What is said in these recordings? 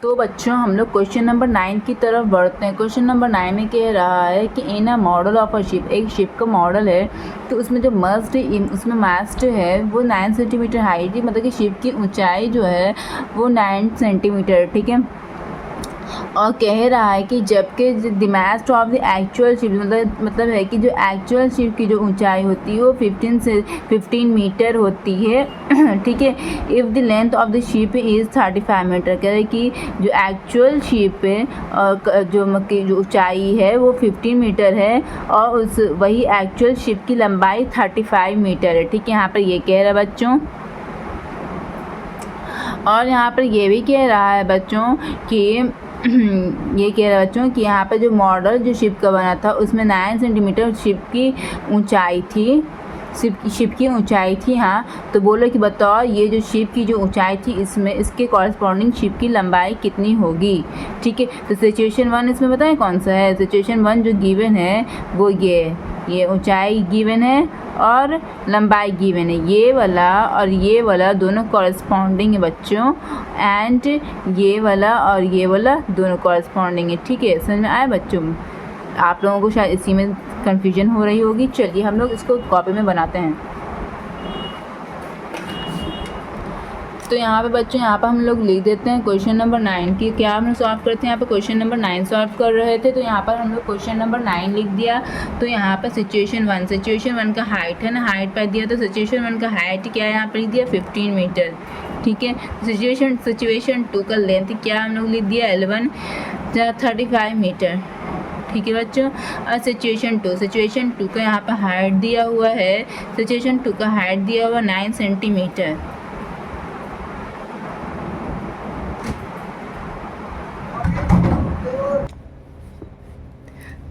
तो बच्चों हम लोग क्वेश्चन नंबर 9 की तरफ बढ़ते हैं। क्वेश्चन नंबर 9 में कह रहा है कि in a model of a ship, एक शिप का मॉडल है तो उसमें जो उसमें मास्ट है वो 9 सेंटीमीटर हाइट है, मतलब कि शिप की ऊंचाई जो है वो 9 सेंटीमीटर, ठीक है। और कह रहा है कि जबकि the mast of the actual ship, मतलब है कि जो एक्चुअल शिप की जो ऊंचाई होती है वो 15 मीटर होती है, ठीक है। If the length of the ship is 35 metre, कह रहे हैं कि जो एक्चुअल शिप है जो ऊंचाई है वो 15 मीटर है और वही एक्चुअल शिप की लंबाई 35 मीटर है, ठीक है। यहाँ पर ये कह रहा है बच्चों। और यहाँ पर ये भी कह रहा है बच्चों कि ये कह रहा है बच्चों कि यहाँ पर जो मॉडल जो शिप का बना था उसमें 9 सेंटीमीटर शिप की ऊंचाई थी, शिप की ऊंचाई थी। हाँ, तो बोलो कि बताओ ये जो शिप की जो ऊंचाई थी इसमें इसके कॉरस्पॉन्डिंग शिप की लंबाई कितनी होगी, ठीक है। तो सिचुएशन 1 इसमें बताएं कौन सा है। सिचुएशन 1 जो गिवन है वो ये ऊंचाई गिवन है और लंबाई गिवन है, ये वाला और ये वाला दोनों कॉरस्पॉन्डिंग है बच्चों, एंड ये वाला और ये वाला दोनों कॉरस्पॉन्डिंग है, ठीक है। समझ में आया बच्चों? आप लोगों को शायद इसी में कंफ्यूजन हो रही होगी। चलिए हम लोग इसको कॉपी में बनाते हैं। तो यहाँ पे बच्चों यहाँ पर हम लोग लिख देते हैं क्वेश्चन नंबर 9 की क्या हम लोग सॉल्व करते हैं। यहाँ पर क्वेश्चन नंबर 9 सॉल्व कर रहे थे तो यहाँ पर हम लोग क्वेश्चन नंबर 9 लिख दिया। तो यहाँ पर सिचुएशन 1 का हाइट है ना, हाइट पर दिया तो सिचुएशन 1 का हाइट क्या है यहाँ पर लिख दिया 15 मीटर, ठीक है। सिचुएशन 2 का लेंथ क्या हम लोग लिख दिया L1 35 मीटर, ठीक है बच्चों। और सिचुएशन 2 का यहाँ पर हाइट दिया हुआ है, सिचुएशन 2 का हाइट दिया हुआ 9 सेंटीमीटर।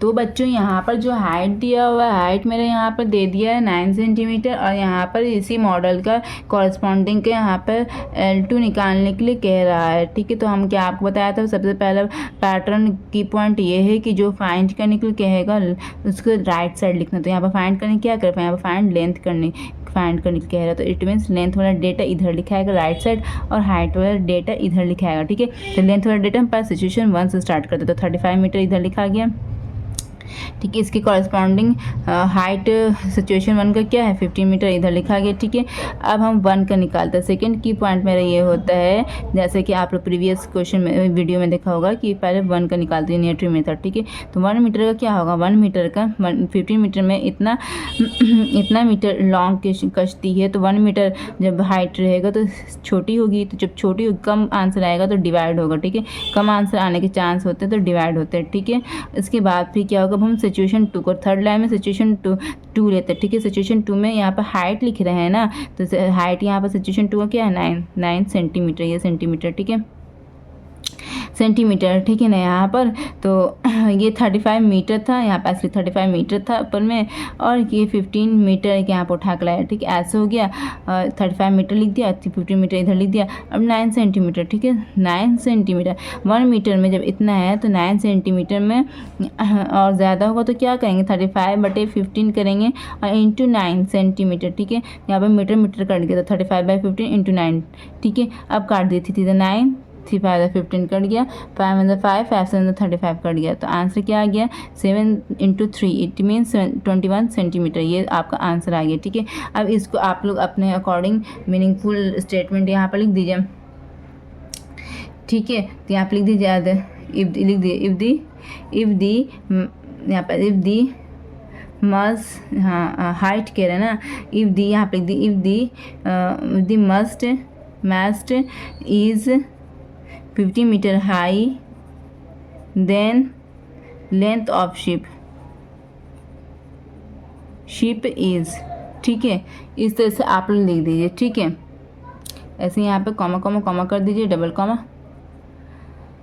तो बच्चों यहाँ पर जो हाइट दिया हुआ है, हाइट मेरे यहाँ पर दे दिया है 9 सेंटीमीटर और यहाँ पर इसी मॉडल का कॉरस्पॉन्डिंग के यहाँ पर L2 निकालने के लिए कह रहा है, ठीक है। तो हम क्या आपको बताया था, सबसे पहला पैटर्न की पॉइंट ये है कि जो फाइंड करने के लिए कहेगा उसको राइट साइड लिखना। तो यहाँ पर फाइंड करने क्या कर पाए, यहाँ पर फाइंड करने कह रहा है, तो इट मीन्स लेंथ वाला डेटा इधर लिखाएगा राइट साइड और हाइट वाला डेटा इधर लिखाएगा, ठीक है। तो लेंथ वाला डेटा हम पहले सिचुएशन 1 से स्टार्ट करते, तो 35 मीटर इधर लिखा गया, ठीक है। इसकी कॉरस्पॉन्डिंग हाइट सिचुएशन 1 का क्या है 15 मीटर इधर लिखा गया, ठीक है। अब हम 1 का निकालते हैं। सेकंड की पॉइंट मेरा ये होता है, जैसे कि आप लोग प्रीवियस क्वेश्चन में वीडियो में देखा होगा कि पहले 1 का निकालते हैं यूनिटरी मेथड, ठीक है। तो 1 मीटर का क्या होगा, 1 मीटर का 15 मीटर में इतना मीटर लॉन्ग कश्ती है, तो 1 मीटर जब हाइट रहेगा तो छोटी होगी, तो जब छोटी होगी कम आंसर आएगा तो डिवाइड होगा, ठीक है। कम आंसर आने के चांस होते हैं तो डिवाइड होते हैं, ठीक है। इसके बाद फिर क्या होगा, हम सिचुएशन 2 को थर्ड लाइन में सिचुएशन 2 लेते हैं, ठीक है। सिचुएशन 2 में यहाँ पर हाइट लिख रहे हैं ना, तो हाइट यहाँ पर सिचुएशन 2 का क्या है 9 सेंटीमीटर, ये सेंटीमीटर, ठीक है, सेंटीमीटर, ठीक है ना। यहाँ पर तो ये 35 मीटर था, यहाँ पर असली 35 मीटर था ऊपर में, और ये 15 मीटर यहाँ पर उठा कर लाया, ठीक है। ऐसे हो गया 35 मीटर लिख दिया, 15 मीटर इधर लिख दिया। अब 9 सेंटीमीटर, ठीक है, 9 सेंटीमीटर 1 मीटर में जब इतना है तो 9 सेंटीमीटर में और ज़्यादा होगा तो क्या करेंगे 35/15 करेंगे और इंटू 9 सेंटीमीटर, ठीक है। यहाँ पर मीटर कट गया तो 35/15 इंटू 9, ठीक है। अब काट दी थी 9 3 5 15 कट गया, 5 5 5 7 35 कट गया, तो आंसर क्या आ गया 7 × 3 इट मीन्स 21 सेंटीमीटर, ये आपका आंसर आ गया, ठीक है। अब इसको आप लोग अपने अकॉर्डिंग मीनिंगफुल स्टेटमेंट यहाँ पर लिख दीजिए, ठीक है। तो यहाँ पर लिख दीजिए लिख दिए यहाँ पर इफ़ दी मस्ट, हाँ हाइट कह रहे हैं ना, इफ़ दी यहाँ पर लिख दी if the mast is 50 metre high then length of ship is, ठीक है। इस तरह से आप लोग लिख दीजिए, ठीक है। ऐसे यहाँ पे कॉमा कर दीजिए, डबल कॉमा,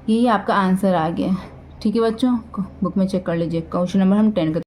यही आपका आंसर आ गया, ठीक है बच्चों। बुक में चेक कर लीजिए। क्वेश्चन नंबर हम 10 का